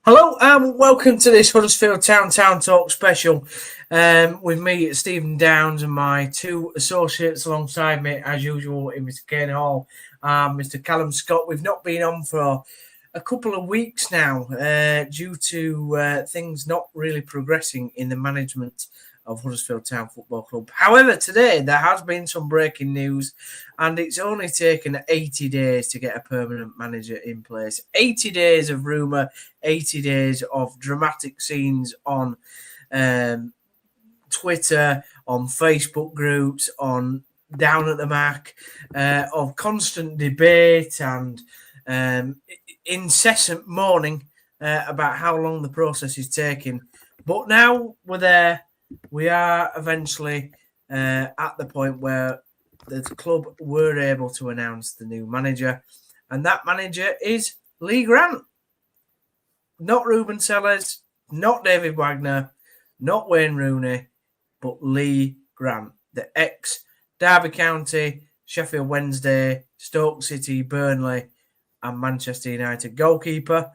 Hello and welcome to this Huddersfield Town Talk special with me, Stephen Downs, and my two associates alongside me, as usual, in Mr. Kane Hall and Mr. Callum Scott. We've not been on for a couple of weeks now due to things not really progressing in the management of Huddersfield Town Football Club. However, today there has been some breaking news, and it's only taken 80 days to get a permanent manager in place. 80 days of rumour, 80 days of dramatic scenes on Twitter, on Facebook groups, on Down at the Mac, of constant debate and incessant mourning about how long the process is taking. But now we're there. We are eventually at the point where the club were able to announce the new manager, and that manager is Lee Grant. Not Ruben Sellers, not David Wagner, not Wayne Rooney, but Lee Grant, the ex-Derby County, Sheffield Wednesday, Stoke City, Burnley, and Manchester United goalkeeper.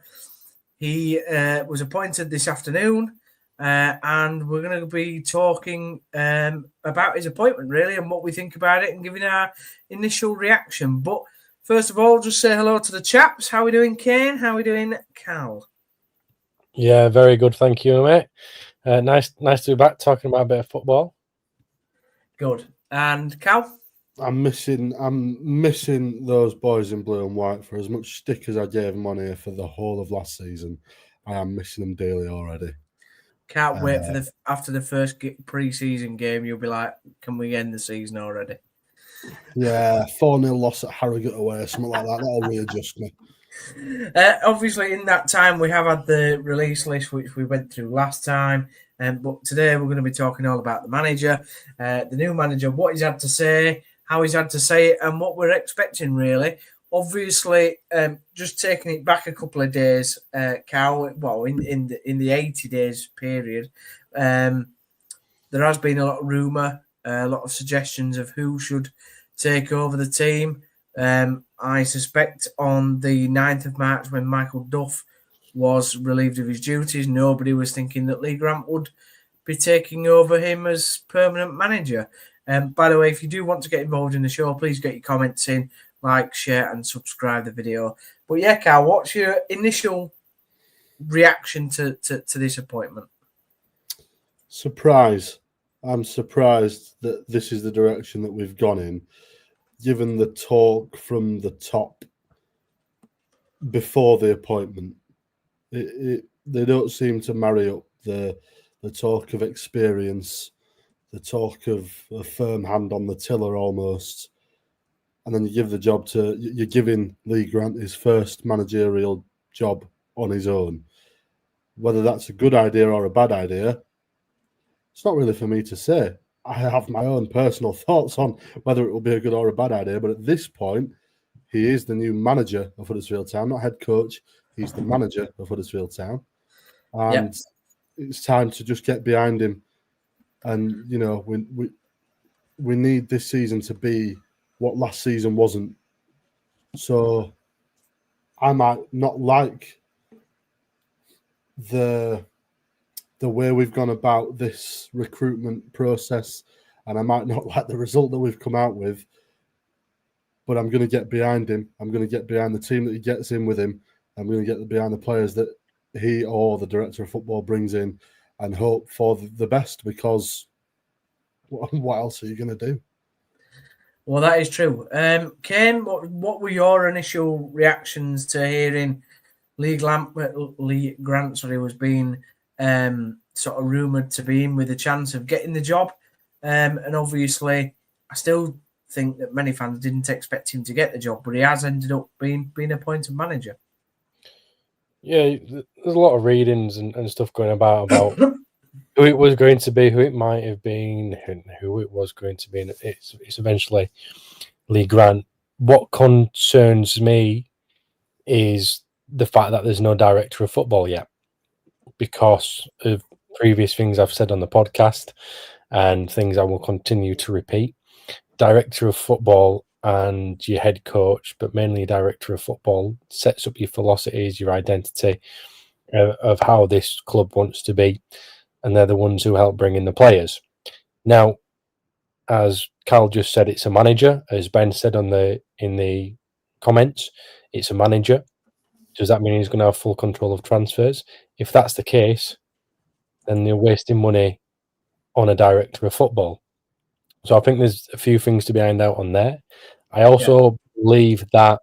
He was appointed this afternoon. And we're going to be talking about his appointment, really, and what we think about it and giving our initial reaction. But first of all, just say hello to the chaps. How are we doing, Kane? How are we doing, Cal? Yeah, very good. Thank you, mate. Nice to be back talking about a bit of football. Good. And Cal? I'm missing those boys in blue and white. For as much stick as I gave them on here for the whole of last season, I am missing them daily already. Can't wait for after the first pre-season game. You'll be like, "Can we end the season already?" Yeah, 4-0 loss at Harrogate away, something like that. That'll readjust me. Obviously, in that time, we have had the release list, which we went through last time. But today, we're going to be talking all about the manager, the new manager, what he's had to say, how he's had to say it, and what we're expecting, really. Obviously, just taking it back a couple of days, Cal. Well, in the 80 days period, there has been a lot of rumour, a lot of suggestions of who should take over the team. I suspect on the 9th of March, when Michael Duff was relieved of his duties, nobody was thinking that Lee Grant would be taking over him as permanent manager. By the way, if you do want to get involved in the show, please get your comments in. Like, share, and subscribe the video. But yeah, Cal, what's your initial reaction to this appointment? Surprise. I'm surprised that this is the direction that we've gone in, given the talk from the top before the appointment. They don't seem to marry up the talk of experience, the talk of a firm hand on the tiller almost. And then you give the job you're giving Lee Grant his first managerial job on his own. Whether that's a good idea or a bad idea, it's not really for me to say. I have my own personal thoughts on whether it will be a good or a bad idea. But at this point, he is the new manager of Huddersfield Town, not head coach. He's the manager of Huddersfield Town. And It's time to just get behind him. And, you know, we need this season to be what last season wasn't. So I might not like the way we've gone about this recruitment process, and I might not like the result that we've come out with, but I'm going to get behind him. I'm going to get behind the team that he gets in with him. I'm going to get behind the players that he or the director of football brings in, and hope for the best, because what else are you going to do? Well, that is true. Kane, what were your initial reactions to hearing Lee Grant was being sort of rumoured to be in with a chance of getting the job? And obviously, I still think that many fans didn't expect him to get the job, but he has ended up being appointed manager. Yeah, there's a lot of readings and stuff going about who it was going to be, who it might have been, and who it was going to be. And it's eventually Lee Grant. What concerns me is the fact that there's no director of football yet, because of previous things I've said on the podcast and things I will continue to repeat. Director of football and your head coach, but mainly director of football, sets up your philosophies, your identity, of how this club wants to be, and they're the ones who help bring in the players. Now, as Carl just said, it's a manager. As Ben said in the comments, it's a manager. Does that mean he's going to have full control of transfers? If that's the case, then they're wasting money on a director of football. So I think there's a few things to be ironed out on there. I also believe that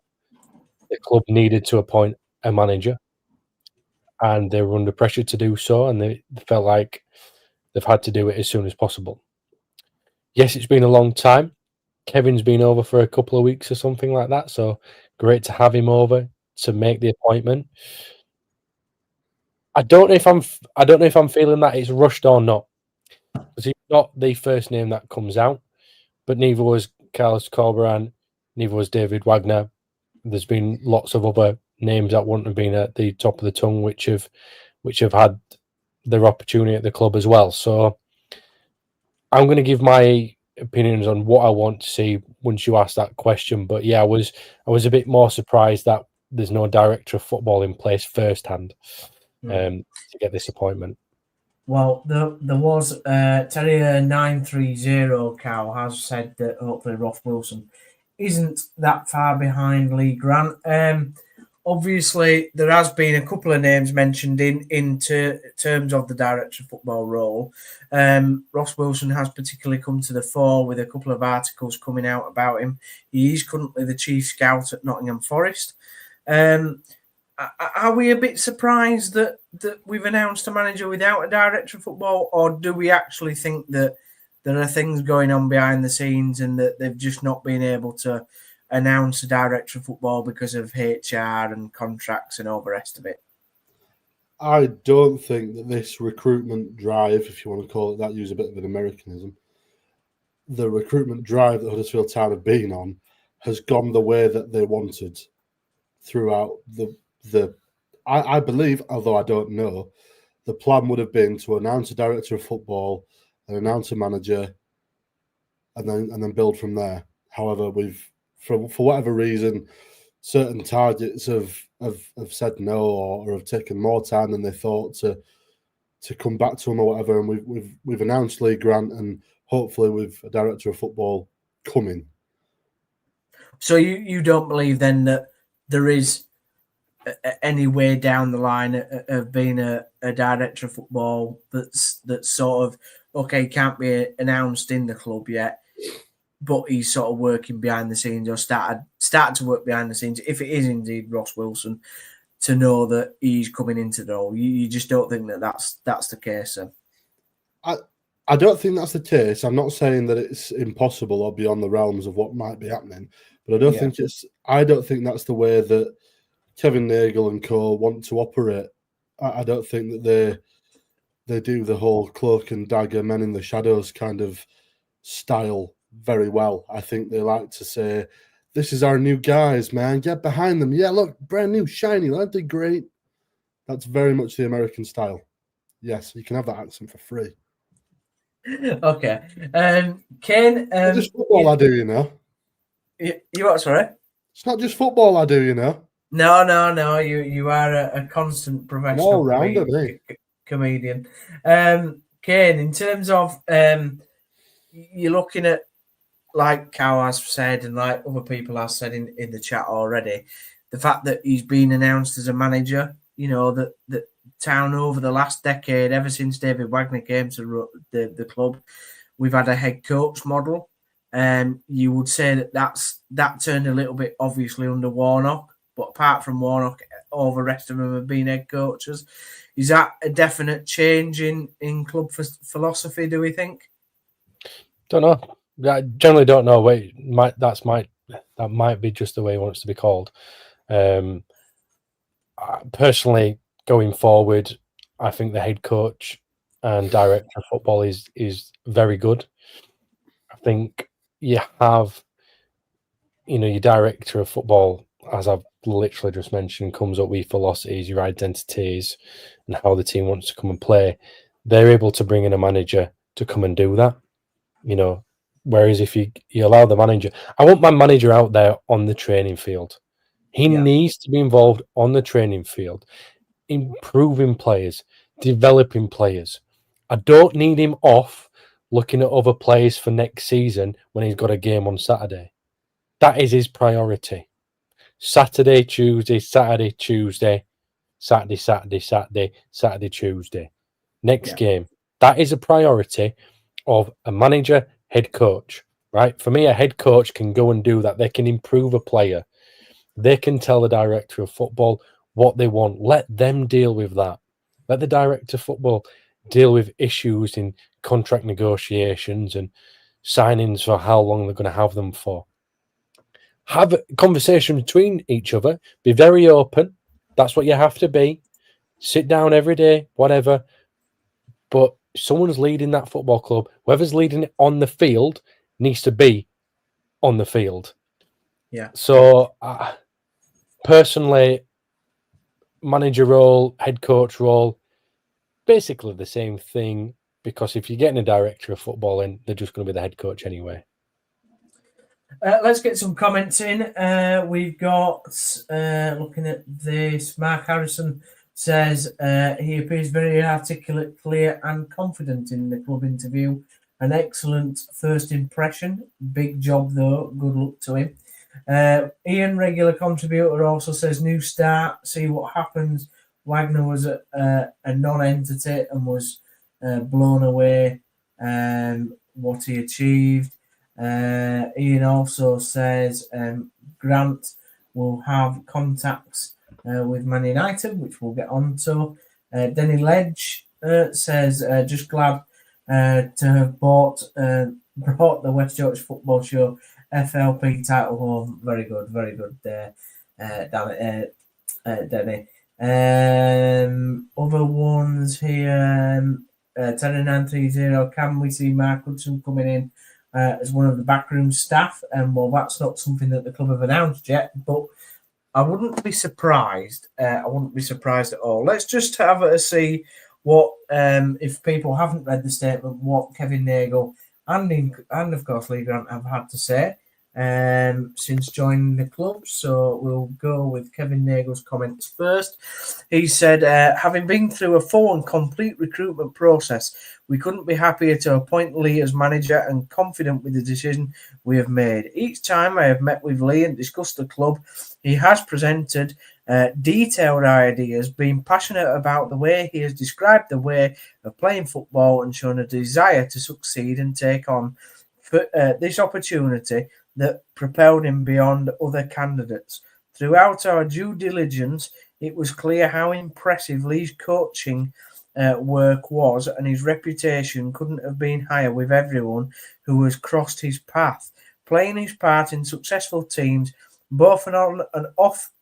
the club needed to appoint a manager, and they were under pressure to do so, and they felt like they've had to do it as soon as possible. Yes, it's been a long time. Kevin's been over for a couple of weeks or something like that, so great to have him over to make the appointment. I don't know if I'm feeling that it's rushed or not, because he's not the first name that comes out, but neither was Carlos Corberan, neither was David Wagner. There's been lots of other names that wouldn't have been at the top of the tongue, which have had their opportunity at the club as well. So I'm going to give my opinions on what I want to see once you ask that question. But yeah, I was a bit more surprised that there's no director of football in place firsthand to get this appointment. Well, there was Terrier 930 Cal has said that hopefully Ross Wilson isn't that far behind Lee Grant. Obviously, there has been a couple of names mentioned in terms of the director of football role. Ross Wilson has particularly come to the fore with a couple of articles coming out about him. He is currently the chief scout at Nottingham Forest. Are we a bit surprised that we've announced a manager without a director of football, or do we actually think that there are things going on behind the scenes and that they've just not been able to announce a director of football because of HR and contracts and all the rest of it? I don't think that this recruitment drive, if you want to call it that, use a bit of an Americanism, the recruitment drive that Huddersfield Town have been on has gone the way that they wanted throughout I believe, although I don't know, the plan would have been to announce a director of football and announce a manager and then build from there. However, for whatever reason, certain targets have said no or have taken more time than they thought to come back to them or whatever. And we've announced Lee Grant and hopefully with a director of football coming. So you don't believe then that there is any way down the line of being a director of football that's sort of okay, can't be announced in the club yet, but he's sort of working behind the scenes or started to work behind the scenes, if it is indeed Ross Wilson, to know that he's coming into the role. You just don't think that that's the case, then? I don't think that's the case. I'm not saying that it's impossible or beyond the realms of what might be happening, but I don't think that's the way that Kevin Nagel and co want to operate. I don't think that they do the whole cloak and dagger, men in the shadows kind of style very well. I think they like to say, "This is our new guys, man. Get behind them. Yeah, look, brand new, shiny. Aren't they great?" That's very much the American style. Yes, you can have that accent for free. Okay. Ken, it's just football, I do, you know. You what? Sorry. It's not just football, I do, you know. No. You are a constant professional all-rounder, comedian. Kane, in terms of you're looking at, like Cal has said and like other people have said in the chat already, the fact that he's been announced as a manager. You know that Town over the last decade, ever since David Wagner came to the club, we've had a head coach model. You would say that turned a little bit obviously under Warnock. But apart from Warnock, all the rest of them have been head coaches. Is that a definite change in club philosophy, do we think? Don't know. I generally don't know. That might be just the way he wants to be called. Personally, going forward, I think the head coach and director of football is very good. I think you have, your director of football, as I've literally just mentioned, comes up with philosophies, your identities, and how the team wants to come and play. They're able to bring in a manager to come and do that, Whereas if you allow the manager, I want my manager out there on the training field. He needs to be involved on the training field. improving players, developing players. I don't need him off looking at other players for next season when he's got a game on Saturday. That is his priority. Saturday, Tuesday, Saturday, Tuesday, Saturday, Saturday, Saturday, Saturday, Tuesday. Next game. That is a priority of a manager, head coach, right? For me, a head coach can go and do that. They can improve a player. They can tell the director of football what they want. Let them deal with that. Let the director of football deal with issues in contract negotiations and signings for how long they're going to have them for. Have a conversation between each other. Be very open. That's what you have to be. Sit down every day, whatever. But someone's leading that football club. Whoever's leading it on the field needs to be on the field. Yeah. So, personally, manager role, head coach role, basically the same thing. Because if you're getting a director of football in, they're just going to be the head coach anyway. Let's get some comments in. We've got, looking at this, Mark Harrison says he appears very articulate, clear and confident in the club interview. An excellent first impression. Big job though. Good luck to him. Ian, regular contributor, also says new start, see what happens. Wagner was a non-entity and was blown away what he achieved. Ian also says Grant will have contacts with Man United, which we'll get on to. Denny Ledge says just glad to have brought the West Yorkshire Football Show FLP title home. Very good there, Denny. Other ones here, 10930. Can we see Mark Hudson coming in as one of the backroom staff? And well, that's not something that the club have announced yet, but I wouldn't be surprised. I wouldn't be surprised at all. Let's just have a see what, if people haven't read the statement, what Kevin Nagle and of course Lee Grant have had to say since joining the club. So we'll go with Kevin Nagle's comments first. He said, having been through a full and complete recruitment process, we couldn't be happier to appoint Lee as manager and confident with the decision we have made. Each time I have met with Lee and discussed the club, he has presented detailed ideas, being passionate about the way he has described the way of playing football and shown a desire to succeed and take on this opportunity that propelled him beyond other candidates. Throughout our due diligence, it was clear how impressive Lee's coaching work was, and his reputation couldn't have been higher with everyone who has crossed his path, playing his part in successful teams, both on and off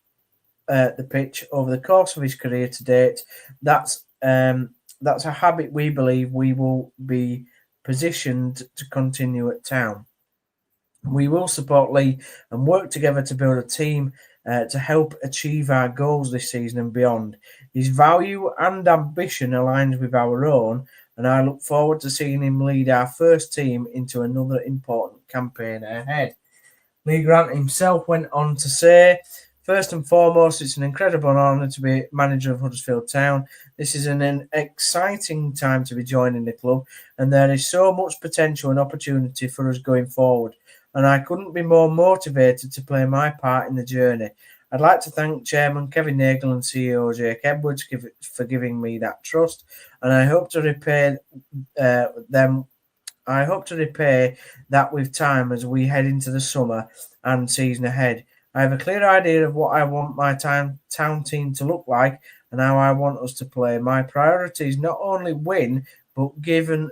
the pitch over the course of his career to date. That's a habit we believe we will be positioned to continue at Town. We will support Lee and work together to build a team to help achieve our goals this season and beyond. His value and ambition aligns with our own, and I look forward to seeing him lead our first team into another important campaign ahead. Lee Grant himself went on to say, first and foremost, it's an incredible honour to be manager of Huddersfield Town. This is an exciting time to be joining the club, and there is so much potential and opportunity for us going forward. And I couldn't be more motivated to play my part in the journey. I'd like to thank Chairman Kevin Nagle and CEO Jake Edwards for giving me that trust, and I hope to repay them. I hope to repay that with time as we head into the summer and season ahead. I have a clear idea of what I want my town team to look like and how I want us to play. My priority is not only win, but given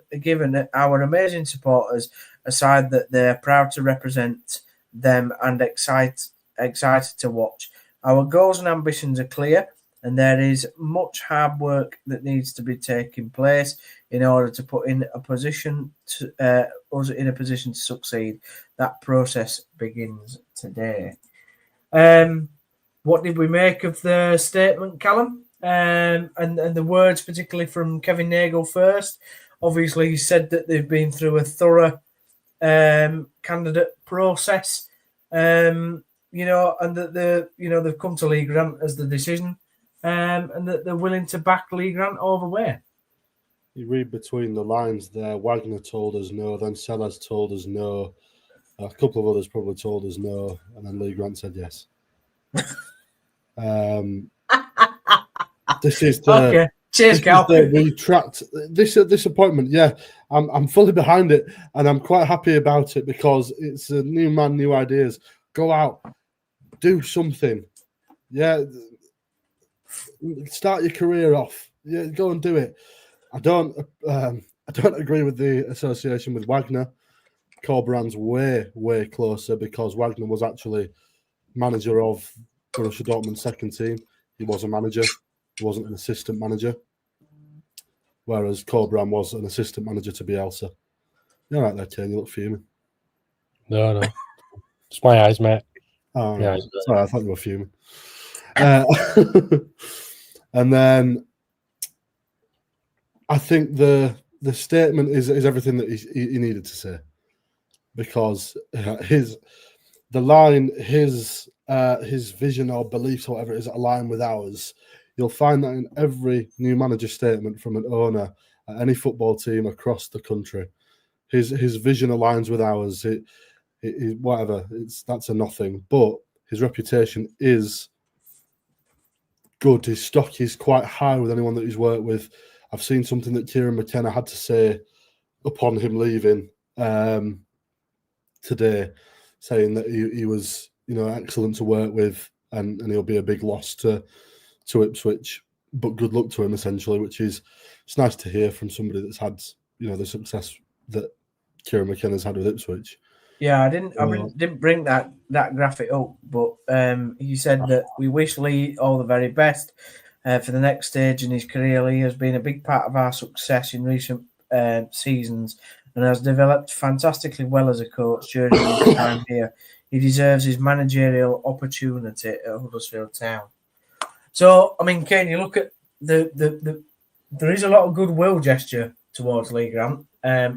our amazing supporters a side that they're proud to represent them and excited to watch. Our goals and ambitions are clear, and there is much hard work that needs to be taking place in order to put in a position to us in a position to succeed. That process begins today. What did we make of the statement, Callum? And the words, particularly from Kevin Nagle first. Obviously, he said that they've been through a thorough candidate process, and that they've come to Lee Grant as the decision and that they're willing to back Lee Grant all the way. You read between the lines there. Wagner told us no, then Sellers told us no. A couple of others probably told us no, and then Lee Grant said yes. This is the Okay. Cheers, Cal. retract this appointment. Yeah, I'm fully behind it, and I'm quite happy about it because it's a new man, new ideas. Go out, do something. Yeah, start your career off. Yeah, go and do it. I don't agree with the association with Wagner. Corberan's way closer because Wagner was actually manager of Borussia Dortmund's second team. He was a manager. He wasn't an assistant manager. Whereas Corberan was an assistant manager to Bielsa. You're right there, Kane. You look fuming. No. It's my eyes, mate. Oh, yeah. Sorry, I thought you were fuming. And then I think the statement is everything that he needed to say, because his vision or beliefs or whatever it is align with ours. You'll find that in every new manager statement from an owner at any football team across the country. His vision aligns with ours. That's a nothing, but his reputation is good. His stock is quite high with anyone that he's worked with. I've seen something that Kieran McKenna had to say upon him leaving today, saying that he was, excellent to work with, and he'll be a big loss to Ipswich, but good luck to him essentially, which is, it's nice to hear from somebody that's had, the success that Kieran McKenna's had with Ipswich. Yeah, I didn't bring that graphic up, but he said that we wish Lee all the very best for the next stage in his career. Lee has been a big part of our success in recent seasons and has developed fantastically well as a coach during his time here. He deserves his managerial opportunity at Huddersfield Town. So, I mean, Kane, you look at there is a lot of goodwill gesture towards Lee Grant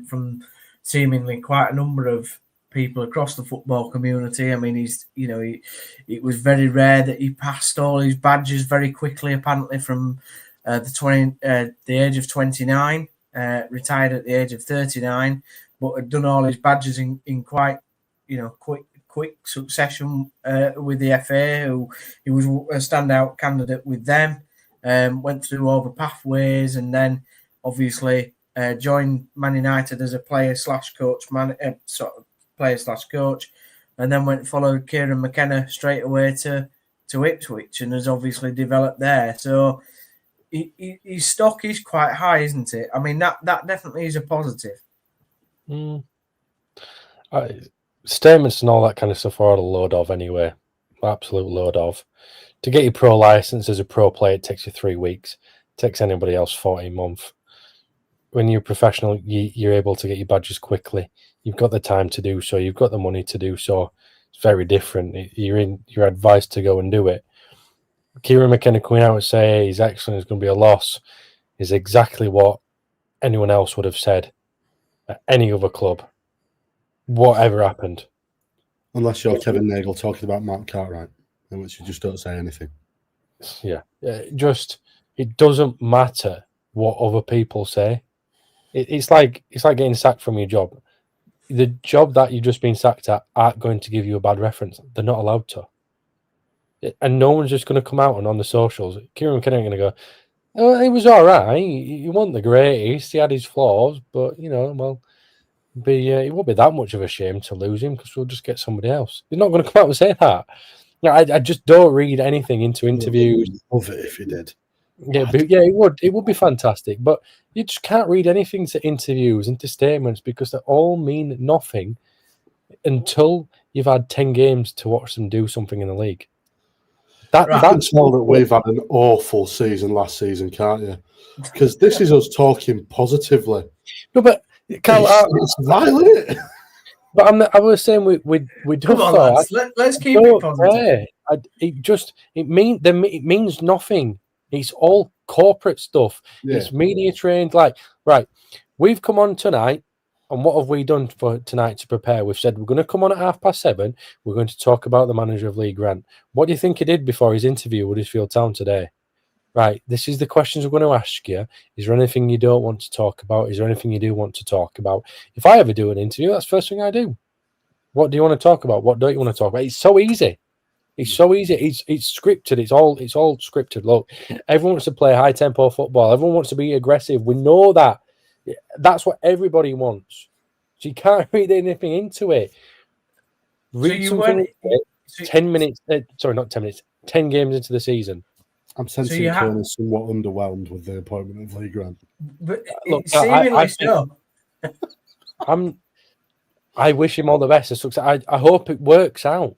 from seemingly quite a number of people across the football community. I mean, it was very rare that he passed all his badges very quickly, apparently from the age of 29, retired at the age of 39, but had done all his badges in quite, quick succession with the FA, who he was a standout candidate with them, went through all the pathways, and then obviously joined Man United as a player/coach, and then followed Kieran McKenna straight away to Ipswich, and has obviously developed there. So his stock is quite high, isn't it? I mean, that definitely is a positive. Statements and all that kind of stuff are a load of anyway. Absolute load of. To get your pro license as a pro player, it takes you 3 weeks. It takes anybody else 14 months. When you're a professional, you're able to get your badges quickly. You've got the time to do so. You've got the money to do so. It's very different. You're advised to go and do it. Kieran McKenna coming out and say he's excellent, it's going to be a loss, is exactly what anyone else would have said at any other club. Whatever happened. Unless you're Kevin Nagle talking about Mark Cartwright, in which you just don't say anything. Yeah. It doesn't matter what other people say. It's like getting sacked from your job. The job that you've just been sacked at aren't going to give you a bad reference. They're not allowed to. And no one's just going to come out and on the socials. Kieran McKenna ain't going to go, oh, he was all right. He wasn't the greatest. He had his flaws, but, it won't be that much of a shame to lose him because we'll just get somebody else. He's not going to come out and say that. I just don't read anything into interviews. I'd love it if you did. Yeah, it would be fantastic, but you just can't read anything to interviews, into statements, because they all mean nothing until you've had 10 games to watch them do something in the league. That's all that we've had an awful season last season, can't you? Because this is us talking positively. No, but Carl, it's violent. But I was saying we do. Come on, lads. Let's keep it positive. It means nothing. It's all corporate stuff. Yeah. It's media trained. Like, right, we've come on tonight, and what have we done for tonight to prepare? We've said we're going to come on at 7:30. We're going to talk about the manager of Lee Grant. What do you think he did before his interview with Huddersfield Town today? right, this is the questions I'm going to ask you. Is there anything you don't want to talk about? Is there anything you do want to talk about? If I ever do an interview, that's the first thing I do. What do you want to talk about? What don't you want to talk about? It's so easy. It's so easy. It's scripted. It's all scripted. Look, everyone wants to play high tempo football. Everyone wants to be aggressive. We know that. That's what everybody wants. So you can't read anything into it. Read something. 10 minutes. Sorry, not 10 minutes. 10 games into the season. I'm sensing Kieran is somewhat underwhelmed with the appointment of Lee Grant. But Look, seemingly so. I wish him all the best. I hope it works out.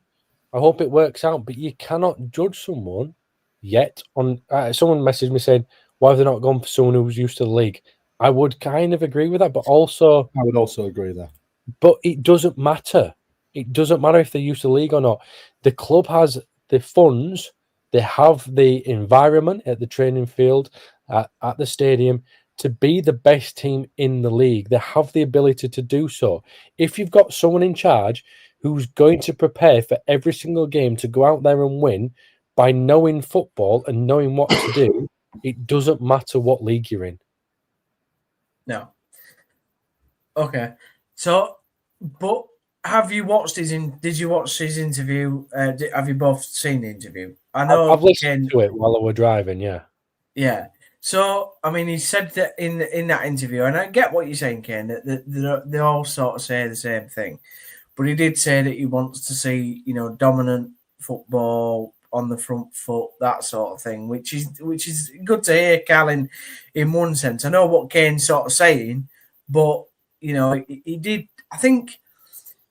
But you cannot judge someone yet on. Someone messaged me saying, "Why have they not gone for someone who's used to the league?" I would kind of agree with that, but also I would also agree there. But it doesn't matter. It doesn't matter if they're used to the league or not. The club has the funds. They have the environment at the training field, at the stadium, to be the best team in the league. They have the ability to do so. If you've got someone in charge who's going to prepare for every single game to go out there and win by knowing football and knowing what to do, it doesn't matter what league you're in. No. Okay. So, but have you watched did you watch his interview? Have you both seen the interview? I know I've listened to it while I was driving, yeah. Yeah. So, I mean, he said that in that interview, and I get what you're saying, Ken, that they all sort of say the same thing. But he did say that he wants to see, dominant football on the front foot, that sort of thing, which is good to hear, Cal, in one sense. I know what Kane's sort of saying, but, he did, I think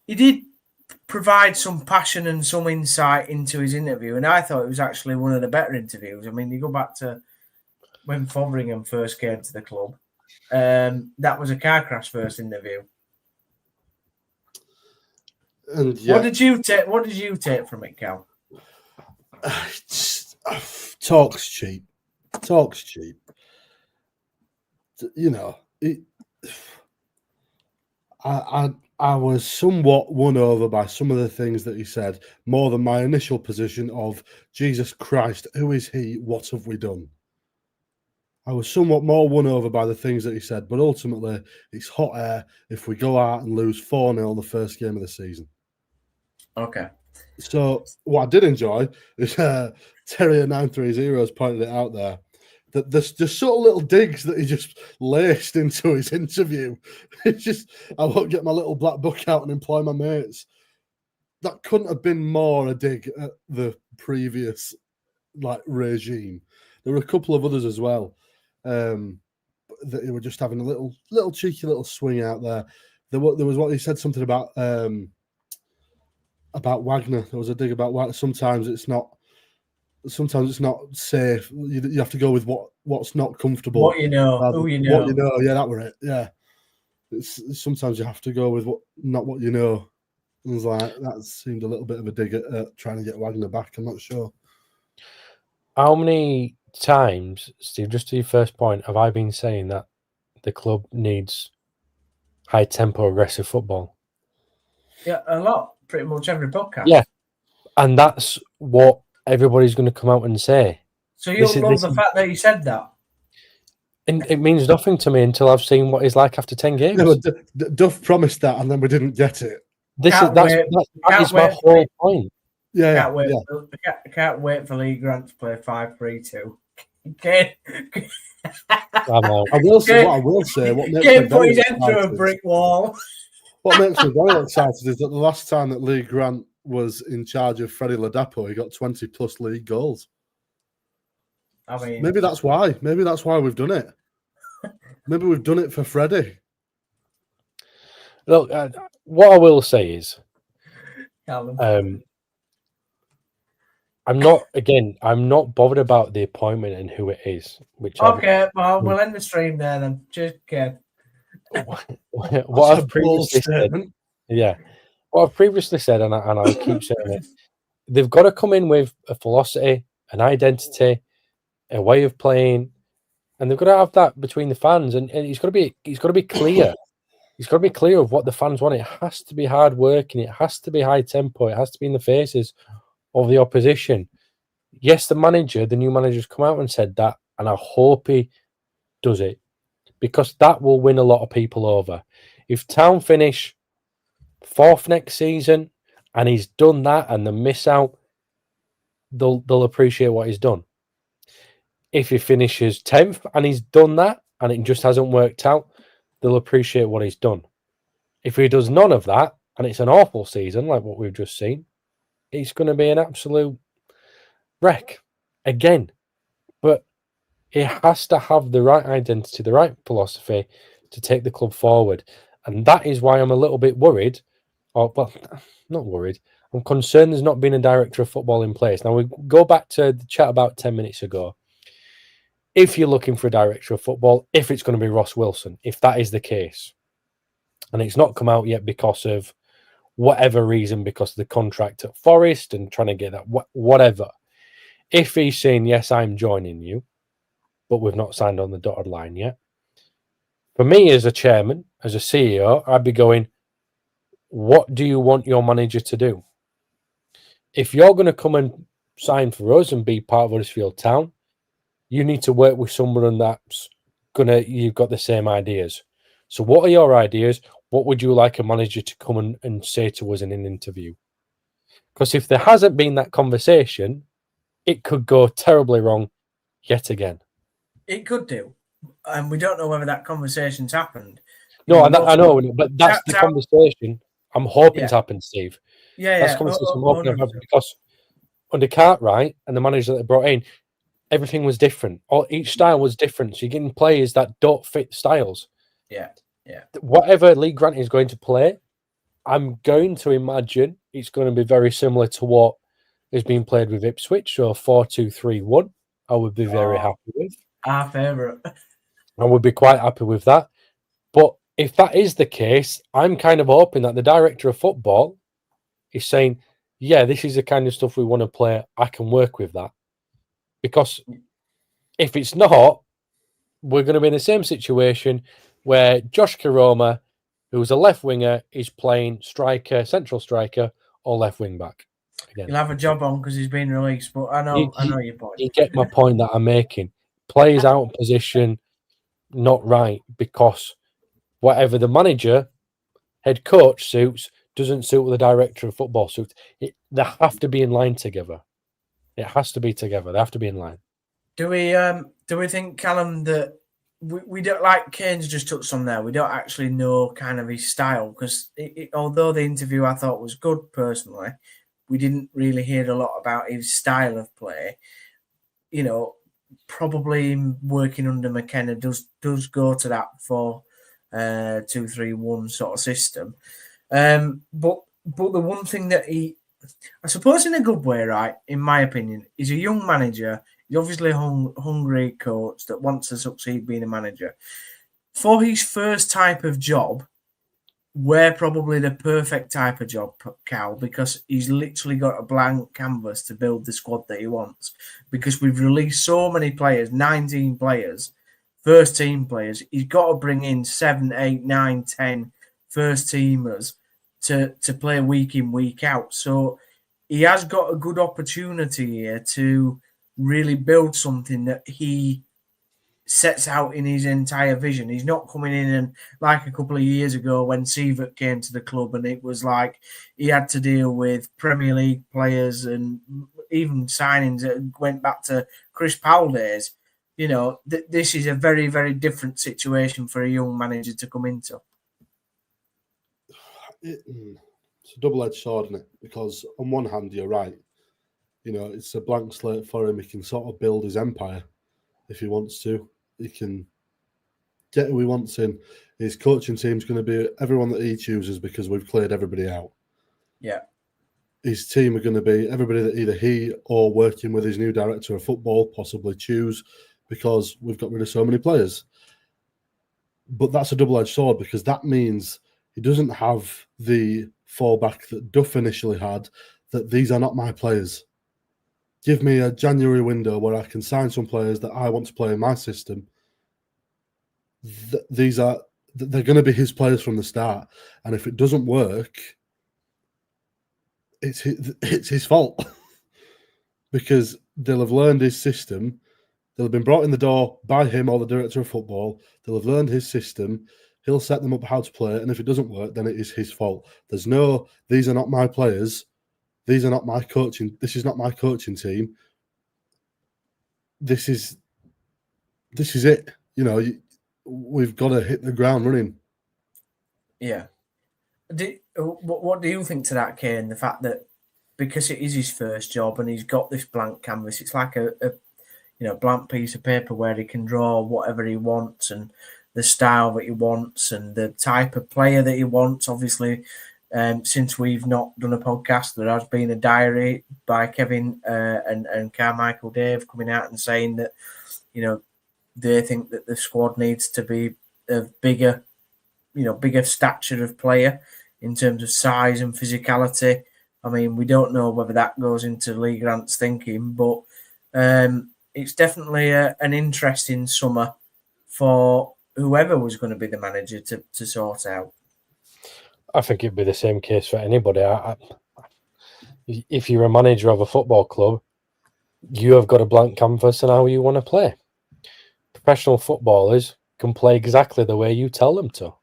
he did provide some passion and some insight into his interview, and I thought it was actually one of the better interviews. I mean, you go back to when Fotheringham first came to the club, that was a car crash first interview. And yeah. What did you take from it, Cal? Talk's cheap. I was somewhat won over by some of the things that he said, more than my initial position of, Jesus Christ, who is he? What have we done? I was somewhat more won over by the things that he said, but ultimately it's hot air if we go out and lose 4-0 the first game of the season. Okay. So what I did enjoy is Terrier930 has pointed it out there, that there's just sort of little digs that he just laced into his interview. It's just, I won't get my little black book out and employ my mates. That couldn't have been more a dig at the previous regime. There were a couple of others as well that he were just having a little cheeky little swing out there. There was what he said something about Wagner. There was a dig about Wagner. Sometimes it's not safe. You have to go with what's not comfortable. What you know, who you know. What you know. Yeah, that were it. Yeah. Sometimes you have to go with not what you know. It was like, that seemed a little bit of a dig at trying to get Wagner back. I'm not sure. How many times, Steve, just to your first point, have I been saying that the club needs high tempo, aggressive football? Yeah, a lot. Pretty much every podcast. Yeah. And that's what everybody's going to come out and say. So you'll love the fact that you said that? And it means nothing to me until I've seen what he's like after 10 games. No, Duff promised that, and then we didn't get it. That is my whole point. Yeah, can't wait for Lee Grant to play 5-3-2. Okay. I will say. What makes me put his head through a brick wall. What makes me very excited is that the last time that Lee Grant was in charge of Freddie Ladapo, he got 20+ league goals. I mean, maybe that's why. Maybe that's why we've done it. Maybe we've done it for Freddie. Look, what I will say is, I'm not bothered about the appointment and who it is. Okay, well, we'll end the stream there then. Just Ken. What I've previously said, what I've previously said, and I'll keep saying it. They've got to come in with a philosophy, an identity, a way of playing, and they've got to have that between the fans. And it's got to be clear. It's got to be clear of what the fans want. It has to be hard working. It has to be high tempo. It has to be in the faces of the opposition. Yes, the new manager's come out and said that, and I hope he does it, because that will win a lot of people over. If Town finish 4th next season and he's done that and they miss out, they'll appreciate what he's done. If he finishes 10th and he's done that and it just hasn't worked out, they'll appreciate what he's done. If he does none of that and it's an awful season like what we've just seen, it's going to be an absolute wreck again. But it has to have the right identity, the right philosophy to take the club forward. And that is why I'm a little bit worried, or, well, not worried. I'm concerned there's not been a director of football in place. Now, we go back to the chat about 10 minutes ago. If you're looking for a director of football, if it's going to be Ross Wilson, if that is the case, and it's not come out yet because of whatever reason, because of the contract at Forest and trying to get that, whatever. If he's saying, yes, I'm joining you, but we've not signed on the dotted line yet, for me as a chairman, as a CEO, I'd be going, what do you want your manager to do? If you're going to come and sign for us and be part of Huddersfield Town, you need to work with someone that's you've got the same ideas. So what are your ideas? What would you like a manager to come and say to us in an interview? Because if there hasn't been that conversation, it could go terribly wrong yet again. It could do. And we don't know whether that conversation's happened. No, I know, but that's the conversation I'm hoping to happen, Steve. That's the conversation I'm hoping to happen, because under Cartwright and the manager that they brought in, everything was different. Each style was different. So you're getting players that don't fit styles. Yeah. Whatever Lee Grant is going to play, I'm going to imagine it's going to be very similar to what is being played with Ipswich, so 4-2-3-1. I would be very happy with. Our favourite. I would be quite happy with that. But if that is the case, I'm kind of hoping that the director of football is saying, yeah, this is the kind of stuff we want to play. I can work with that. Because if it's not, we're going to be in the same situation where Josh Karoma, who's a left winger, is playing striker, central striker, or left wing back. Again. He'll have a job on because he's been released, but I know your point. You get my point that I'm making. Players out of position, not right, because whatever the manager, head coach suits doesn't suit what the director of football suits. They have to be in line together. It has to be together. They have to be in line. Do we think, Callum, that we don't, like Kane's just touched on there, we don't actually know kind of his style, because although the interview I thought was good personally, we didn't really hear a lot about his style of play. You know, probably working under McKenna does go to that 4-2-3-1 sort of system. But the one thing that I suppose in a good way, right, in my opinion, he's a young manager. He's obviously a hungry coach that wants to succeed being a manager. For his first type of job, we're probably the perfect type of job, Cal, because he's literally got a blank canvas to build the squad that he wants. Because we've released so many players, 19 players, first team players. He's got to bring in 7, 8, 9, 10 first teamers to play week in, week out. So he has got a good opportunity here to really build something that he sets out in his entire vision. He's not coming in and, like a couple of years ago when Sievert came to the club, and it was like he had to deal with Premier League players and even signings that went back to Chris Powell days. You know, this is a very, very different situation for a young manager to come into. It's a double-edged sword, isn't it? Because on one hand, you're right. You know, it's a blank slate for him. He can sort of build his empire if he wants to. He can get who he wants in. His coaching team's going to be everyone that he chooses because we've cleared everybody out. Yeah. His team are going to be everybody that either he or working with his new director of football possibly choose, because we've got rid of so many players. But that's a double-edged sword, because that means he doesn't have the fallback that Duff initially had, that these are not my players. Give me a January window where I can sign some players that I want to play in my system. They're going to be his players from the start. And if it doesn't work, it's his fault. Because they'll have learned his system. They'll have been brought in the door by him or the director of football. They'll have learned his system. He'll set them up how to play, and if it doesn't work, then it is his fault. There's no, these are not my players. These are not my coaching. This is not my coaching team. This is it. You know, we've got to hit the ground running. Yeah. What do you think to that, Kane? The fact that because it is his first job and he's got this blank canvas, it's like a blank piece of paper where he can draw whatever he wants and the style that he wants and the type of player that he wants. Obviously, since we've not done a podcast, there has been a diary by Kevin and Carmichael Dave coming out and saying that, they think that the squad needs to be of bigger stature of player in terms of size and physicality. I mean, we don't know whether that goes into Lee Grant's thinking, but it's definitely an interesting summer for whoever was going to be the manager to sort out. I think it'd be the same case for anybody. If you're a manager of a football club, you have got a blank canvas on how you want to play. Professional footballers can play exactly the way you tell them to,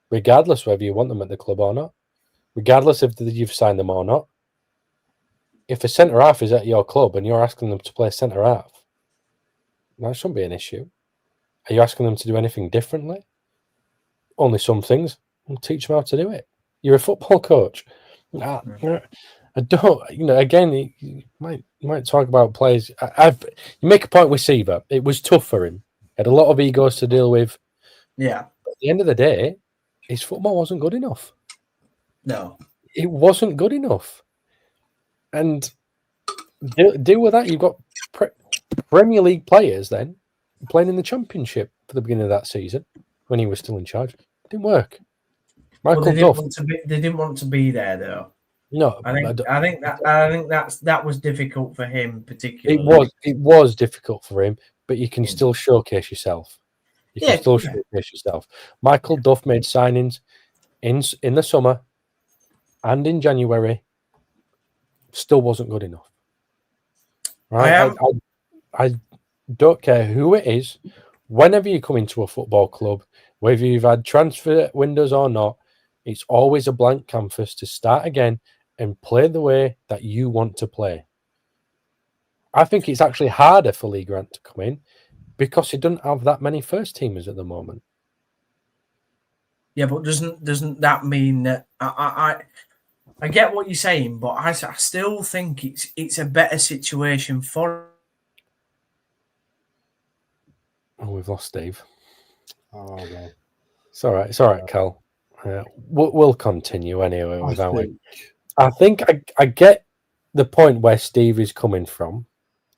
regardless whether you want them at the club or not, regardless if you've signed them or not. If a centre-half is at your club and you're asking them to play centre-half, that shouldn't be an issue. Are you asking them to do anything differently? Only some things. We'll teach them how to do it. You're a football coach. I don't, again, you might talk about players. You make a point with Seaver. It was tough for him. He had a lot of egos to deal with. Yeah. But at the end of the day, his football wasn't good enough. No. It wasn't good enough. And deal with that. You've got Premier League players then playing in the Championship for the beginning of that season when he was still in charge. It didn't work. Michael Duff. They didn't want to be there though. No, I think that was difficult for him particularly. It was difficult for him, but you can still showcase yourself. Showcase yourself. Michael Duff made signings in the summer and in January. Still wasn't good enough. Right? I don't care who it is. Whenever you come into a football club, whether you've had transfer windows or not, it's always a blank canvas to start again and play the way that you want to play. I think it's actually harder for Lee Grant to come in because he doesn't have that many first teamers at the moment. Yeah, but doesn't that mean that I get what you're saying, but I still think it's a better situation for. Oh, we've lost Steve. Oh, no. It's all right, Cal. We'll continue anyway without it. I think I get the point where Steve is coming from.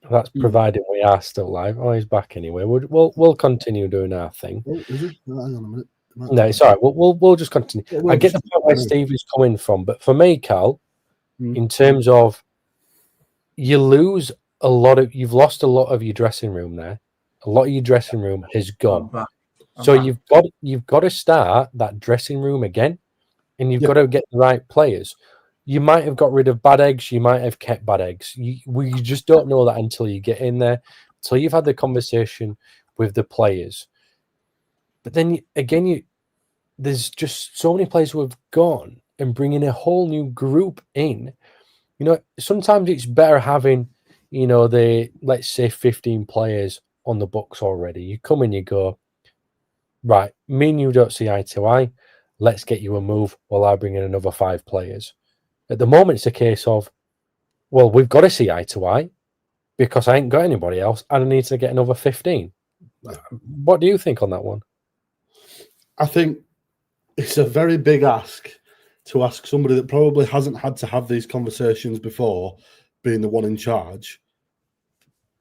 That's provided we are still live. Oh, he's back anyway. We'll continue doing our thing. Oh, is he? Hang on a minute. No, it's all right. We'll just continue. Yeah, I get the point where Steve is coming from, but for me, Cal, in terms of you've lost a lot of your dressing room there. A lot of your dressing room has gone. So you've got to start that dressing room again, and you've got to get the right players. You might have got rid of bad eggs. You might have kept bad eggs. You just don't know that until you get in there, until you've had the conversation with the players. But then there's just so many players who have gone and bringing a whole new group in. Sometimes it's better having, let's say 15 players on the books already. You come in, you go, right, me and you don't see eye to eye. Let's get you a move while I bring in another 5 players. At the moment, it's a case of, well, we've got to see eye to eye because I ain't got anybody else and I need to get another 15. What do you think on that one? I think it's a very big ask to ask somebody that probably hasn't had to have these conversations before, being the one in charge,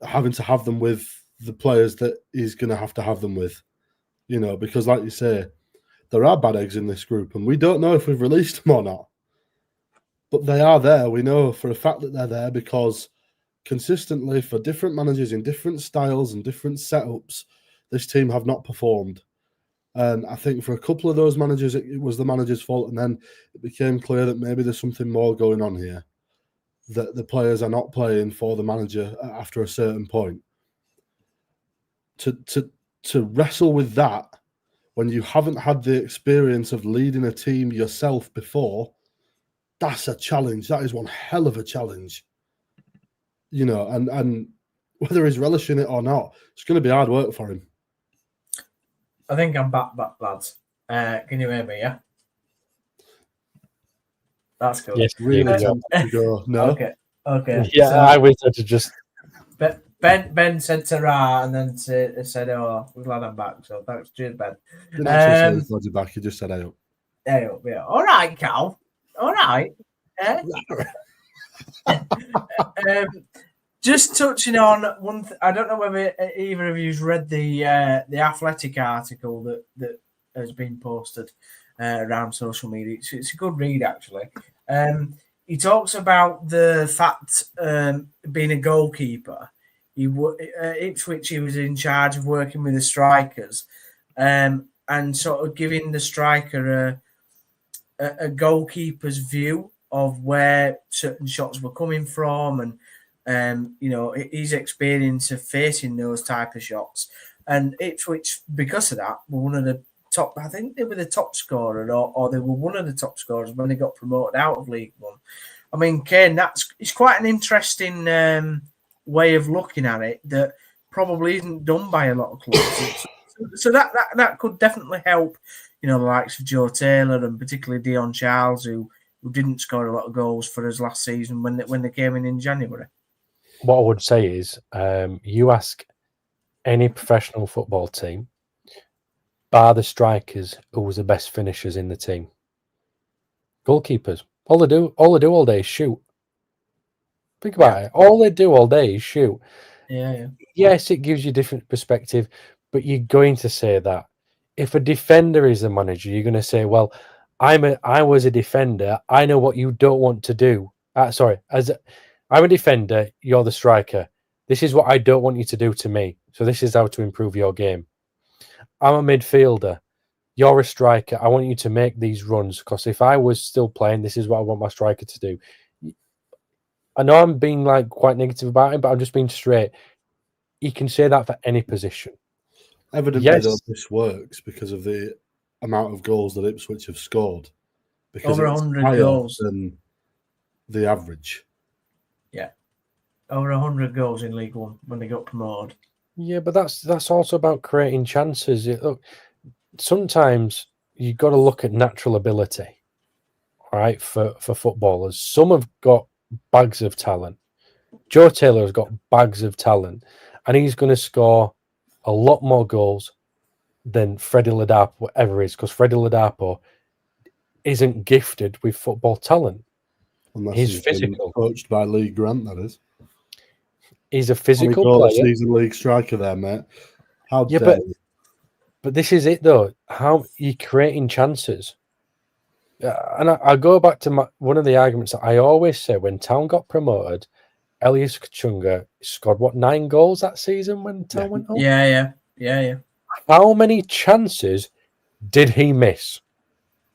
having to have them with the players that he's going to have them with. Because like you say, there are bad eggs in this group and we don't know if we've released them or not. But they are there. We know for a fact that they're there because consistently for different managers in different styles and different setups, this team have not performed. And I think for a couple of those managers, it was the manager's fault. And then it became clear that maybe there's something more going on here. that the players are not playing for the manager after a certain point. To wrestle with that when you haven't had the experience of leading a team yourself before, that's a challenge. That is one hell of a challenge. You know, and whether he's relishing it or not, it's going to be hard work for him. I think I'm back, lads. Can you hear me? Yeah, that's good. Yes, Really tempted to go. No. Okay. Yeah, So, I wish I could just. Ben said ta-ra and then said, "Oh, we're glad I'm back." So thanks, cheers, Ben. Didn't actually say he's glad you're back. He just said, "Hey up." Hey up, yeah. All right, Cal. All right. Just touching on one. I don't know whether either of you's read the Athletic article that has been posted around social media. It's a good read, actually. He talks about the fact being a goalkeeper. Ipswich, he was in charge of working with the strikers, and sort of giving the striker a goalkeeper's view of where certain shots were coming from, and his experience of facing those type of shots. And Ipswich, because of that, were one of the top. I think they were the top scorer, or they were one of the top scorers when they got promoted out of League One. I mean, Kane, it's quite an interesting way of looking at it that probably isn't done by a lot of clubs. So that could definitely help, the likes of Joe Taylor and particularly Dion Charles, who didn't score a lot of goals for us last season when they came in January. What I would say is, you ask any professional football team, bar the strikers, who was the best finishers in the team. Goalkeepers. All they do all day is shoot. Think about it. All they do all day is shoot. Yeah. Yes, it gives you a different perspective, but you're going to say that. If a defender is the manager, you're going to say, well, I was a defender. I know what you don't want to do. I'm a defender. You're the striker. This is what I don't want you to do to me. So this is how to improve your game. I'm a midfielder. You're a striker. I want you to make these runs because if I was still playing, this is what I want my striker to do. I know I'm being quite negative about it, but I'm just being straight. You can say that for any position. Evidently, though, this works because of the amount of goals that Ipswich have scored. Because over 100 goals than the average. Yeah, over 100 goals in League One when they got promoted. Yeah, but that's also about creating chances. Look, sometimes you've got to look at natural ability, right? For footballers, some have got bags of talent. Joe Taylor has got bags of talent, and he's going to score a lot more goals than Freddie Ladapo, whatever it is, because Freddie Ladapo isn't gifted with football talent. Unless he's physical. Coached by Lee Grant, that is. He's a physical player. Season league striker there, mate. How dare you? But this is it, though. How you're creating chances. And I go back to one of the arguments that I always say when Town got promoted, Elias Kachunga scored, 9 goals that season when Town went up? Yeah. How many chances did he miss?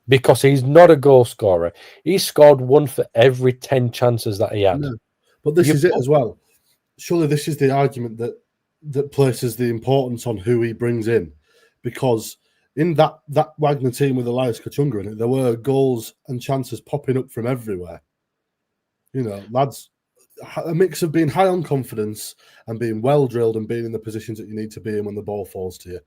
Because he's not a goal scorer. He scored 1 for every 10 chances that he had. No. But this is it as well. Surely this is the argument that places the importance on who he brings in. Because in that Wagner team with Elias Kachunga in it, there were goals and chances popping up from everywhere. Lads, a mix of being high on confidence and being well drilled and being in the positions that you need to be in when the ball falls to you.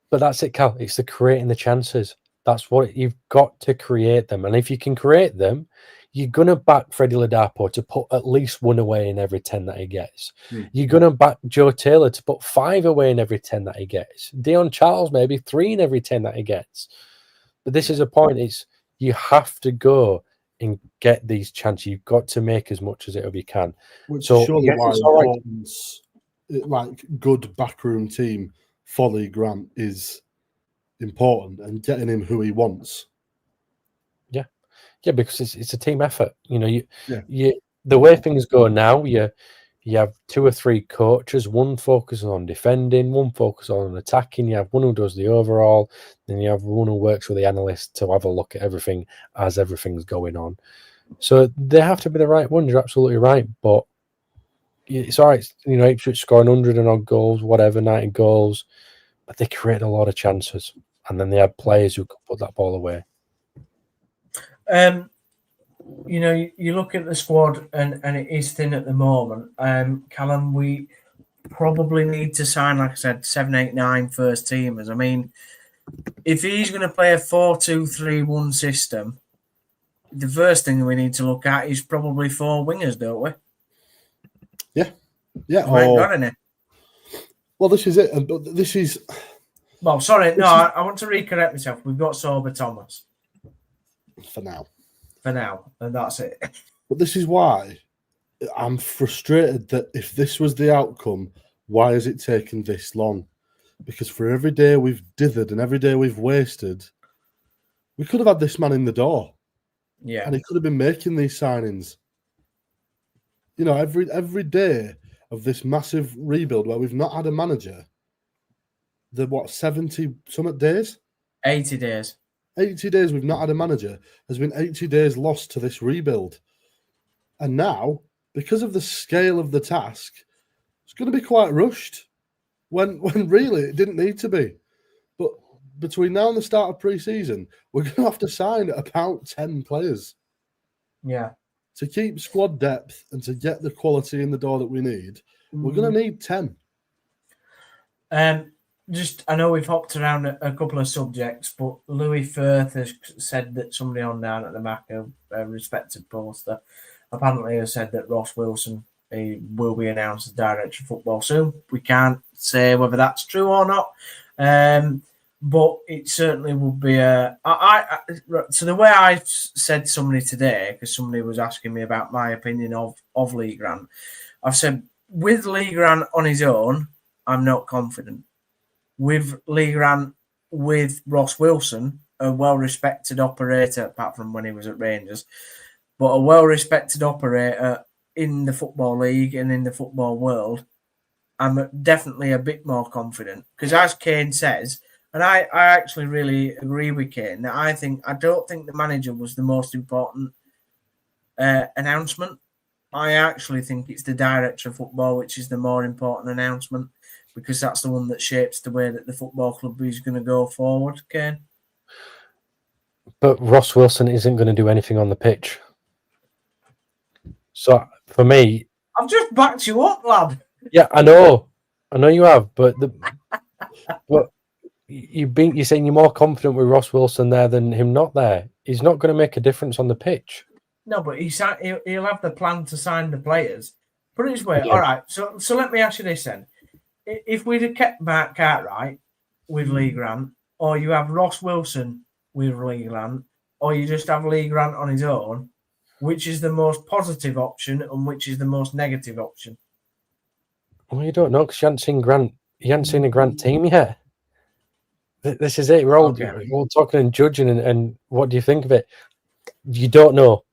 But that's it, Cal. It's the creating the chances. That's what you've got to create them. And if you can create them, you're going to back Freddie Ladapo to put at least 1 away in every 10 that he gets. You're going to back Joe Taylor to put 5 away in every 10 that he gets. Dion Charles, maybe 3 in every 10 that he gets. But this is a point. It's you have to go and get these chances. You've got to make as much as it you can. Which so is surely yes, why good backroom team for Lee Grant is important and getting him who he wants. Yeah, because it's a team effort. The way things go now, You have 2 or 3 coaches, one focuses on defending, one focuses on attacking. You have one who does the overall, then you have one who works with the analyst to have a look at everything as everything's going on. So they have to be the right ones. You're absolutely right. But it's all right, Ipswich scoring 100 and odd goals, whatever, 90 goals, but they create a lot of chances. And then they have players who can put that ball away. You look at the squad and it is thin at the moment. Callum, we probably need to sign, like I said, 7, 8, 9 first teamers. I mean, if he's going to play a 4-2-3-1 system, the first thing we need to look at is probably 4 wingers, don't we? Yeah. We ain't got any. Well, this is it. This is... Well, sorry. No, I want to recorrect myself. We've got Sober Thomas. For now, and that's it. But this is why I'm frustrated that if this was the outcome, why has it taken this long? Because for every day we've dithered and every day we've wasted, we could have had this man in the door. Yeah. And he could have been making these signings. Every day of this massive rebuild where we've not had a manager, 70 something days? 80 days. 80 days we've not had a manager has been 80 days lost to this rebuild. And now, because of the scale of the task, it's going to be quite rushed when really it didn't need to be. But between now and the start of pre-season, we're going to have to sign about 10 players. Yeah. To keep squad depth and to get the quality in the door that we need, we're going to need 10. I know we've hopped around a couple of subjects, but Louis Firth has said that somebody on down at the Mac, a respected poster, apparently has said that Ross Wilson will be announced as Director of Football soon. We can't say whether that's true or not, but it certainly will be so the way I said to somebody today, because somebody was asking me about my opinion of Lee Grant, I've said, with Lee Grant on his own, I'm not confident. With Lee Grant, with Ross Wilson, a well-respected operator, apart from when he was at Rangers, but a well-respected operator in the Football League and in the football world, I'm definitely a bit more confident. Because as Kane says, and I actually really agree with Kane, that I don't think the manager was the most important announcement. I actually think it's the Director of Football which is the more important announcement, because that's the one that shapes the way that the football club is going to go forward, Kane. But Ross Wilson isn't going to do anything on the pitch. So, for me... I've just backed you up, lad. Yeah, I know you have, but you're saying you're more confident with Ross Wilson there than him not there. He's not going to make a difference on the pitch. No, but he'll have the plan to sign the players. Put it this way, Yeah. All right, so let me ask you this then. If we'd have kept Mark Cartwright with Lee Grant, or you have Ross Wilson with Lee Grant, or you just have Lee Grant on his own, which is the most positive option and which is the most negative option? Well, you don't know because you haven't seen Grant. You haven't seen a Grant team yet. This is it. We're all talking and judging, and what do you think of it? You don't know.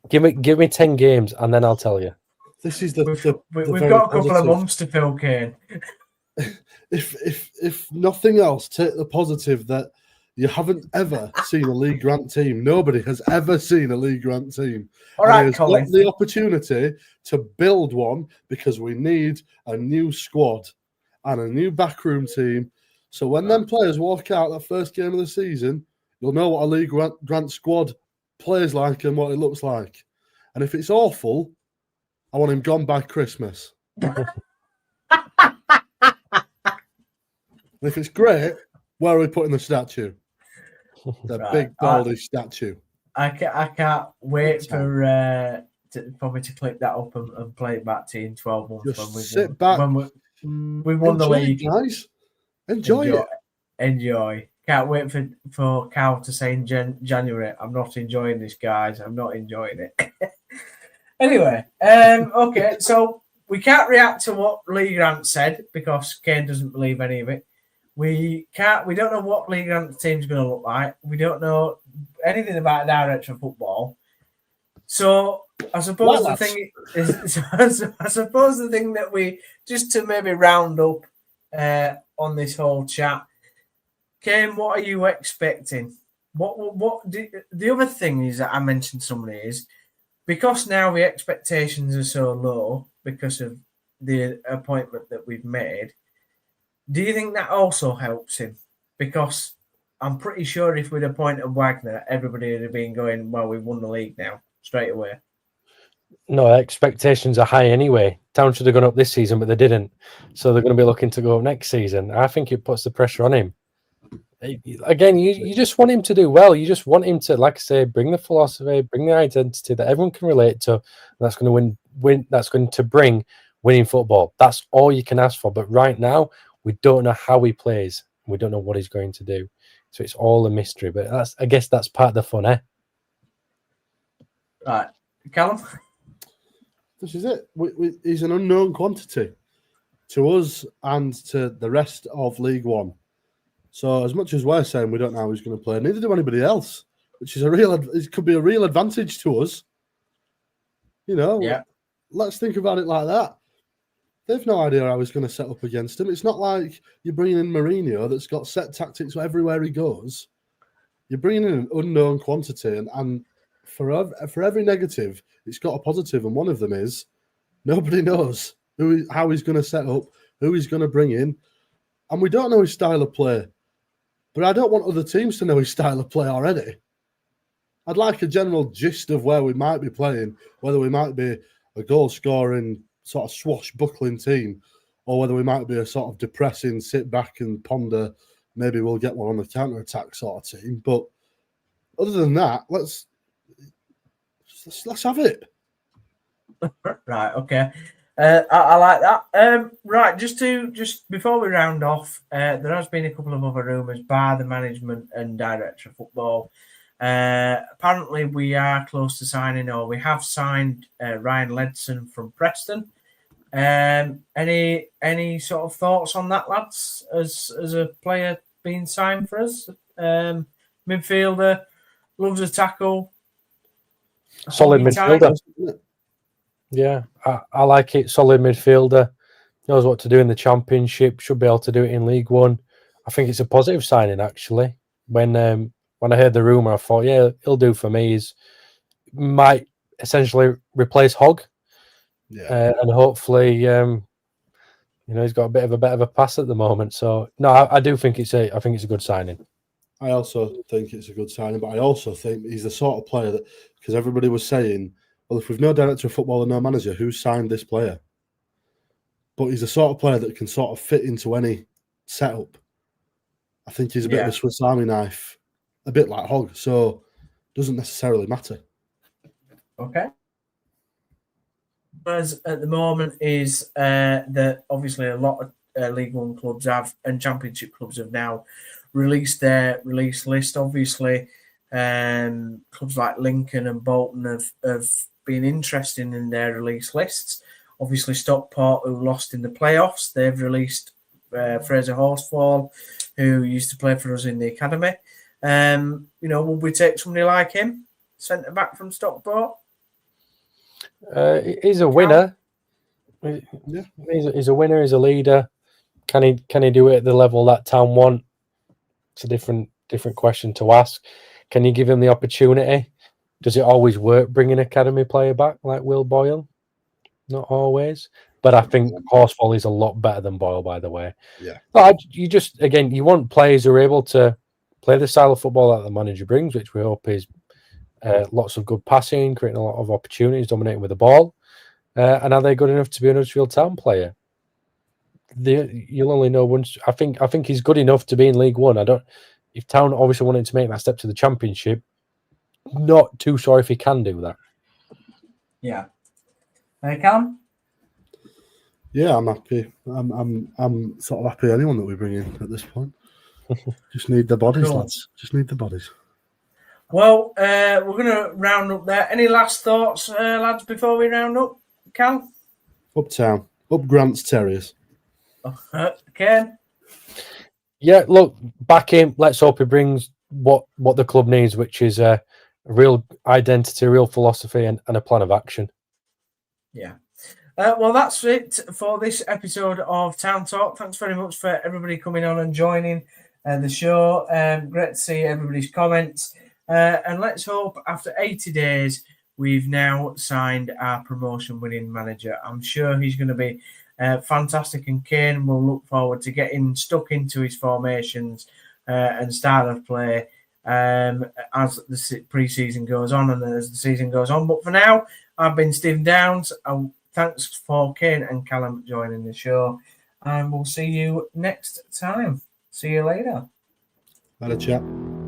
Give me 10 games, and then I'll tell you. This is we've got a couple of months to fill, Kane. If nothing else, take the positive that you haven't ever seen a Lee Grant team. Nobody has ever seen a Lee Grant team. All right, Colin. Got the opportunity to build one because we need a new squad and a new backroom team. So when them players walk out that first game of the season, you'll know what a Lee Grant squad plays like and what it looks like. And if it's awful, I want him gone by Christmas. And if it's great, where are we putting the statue? The big baldy statue. I can't wait for me to clip that up and play it back to you in 12 months. Just sit back. When we won the league. Guys. Enjoy it. Enjoy. Can't wait for Cal to say in January, I'm not enjoying this, guys. I'm not enjoying it. Anyway, okay, so we can't react to what Lee Grant said because Kane doesn't believe any of it. We don't know what Lee Grant's team's going to look like. We don't know anything about a Director of Football. So I suppose the thing is, I suppose the thing that we just to maybe round up on this whole chat, Kane, what are you expecting? The other thing is that I mentioned somebody is because now the expectations are so low because of the appointment that we've made. Do you think that also helps him? Because I'm pretty sure if we'd appointed Wagner, everybody would have been going, well, we've won the league now, straight away. No, expectations are high anyway. Town should have gone up this season, but they didn't. So they're going to be looking to go up next season. I think it puts the pressure on him. Again, you just want him to do well. You just want him to, like I say, bring the philosophy, bring the identity that everyone can relate to. And that's going to win. That's going to bring winning football. That's all you can ask for. But right now, we don't know how he plays. We don't know what he's going to do. So it's all a mystery. But I guess that's part of the fun, eh? Right. Callum? This is it. He's an unknown quantity to us and to the rest of League One. So as much as we're saying we don't know how he's going to play, neither do anybody else, which is it could be a real advantage to us. You know, yeah. Let's think about it like that. They've no idea how he's going to set up against him. It's not like you're bringing in Mourinho that's got set tactics everywhere he goes. You're bringing in an unknown quantity, and for every negative, it's got a positive, and one of them is nobody knows how he's going to set up, who he's going to bring in, and we don't know his style of play. But I don't want other teams to know his style of play already. I'd like a general gist of where we might be playing, whether we might be a goal-scoring, sort of swashbuckling team, or whether we might be a sort of depressing, sit back and ponder, maybe we'll get one on the counter-attack sort of team. But other than that, let's have it. Right, okay. I like that. Right, just before we round off, there has been a couple of other rumours by the management and director of football. Apparently, we are close to signing, or we have signed Ryan Ledson from Preston. Any sort of thoughts on that, lads? As a player being signed for us, midfielder, loves a tackle, solid midfielder. Yeah, I like it. Solid midfielder, knows what to do in the Championship. Should be able to do it in League One. I think it's a positive signing actually. When I heard the rumor, I thought, yeah, he'll do for me. He might essentially replace Hogg, and hopefully, he's got a bit of a pass at the moment. So no, I do think it's a good signing. I also think it's a good signing, but I also think he's the sort of player that, because everybody was saying, well, if we've no director of football and no manager, who signed this player? But he's the sort of player that can sort of fit into any setup. I think he's a bit of a Swiss Army knife, a bit like Hogg, so it doesn't necessarily matter. Okay. As at the moment is that obviously a lot of League One clubs have and Championship clubs have now released their release list. Obviously, clubs like Lincoln and Bolton have been interested in their release lists. Obviously, Stockport, who lost in the playoffs, they've released Fraser Horsfall, who used to play for us in the academy. Would we take somebody like him, centre back from Stockport? He's a winner. Yeah. He's a winner. He's a leader. Can he do it at the level that Town want? It's a different question to ask. Can you give him the opportunity? Does it always work bringing academy player back like Will Boyle? Not always. But I think Horsfall is a lot better than Boyle, by the way. Yeah. But you want players who are able to play the style of football that the manager brings, which we hope is lots of good passing, creating a lot of opportunities, dominating with the ball. And are they good enough to be an Huddersfield Town player? You'll only know once. I think he's good enough to be in League One. If Town obviously wanted to make that step to the Championship, not too sure if he can do that. Yeah. Callum? Yeah, I'm happy. I'm sort of happy anyone that we bring in at this point. Just need the bodies, lads. Just need the bodies. Well, we're going to round up there. Any last thoughts, lads, before we round up? Cal? Uptown. Up Grant's Terriers. Ken? Yeah, look, back him. Let's hope he brings what the club needs, which is real identity, a real philosophy, and a plan of action. Yeah. Well, that's it for this episode of Town Talk. Thanks very much for everybody coming on and joining the show. Great to see everybody's comments. And let's hope after 80 days, we've now signed our promotion-winning manager. I'm sure he's going to be fantastic, and Kane will look forward to getting stuck into his formations and style of play as the pre-season goes on and as the season goes on. But for now, I've been Stephen Downs. Thanks for Kane and Callum joining the show, and we'll see you next time. See you later. Had a chat.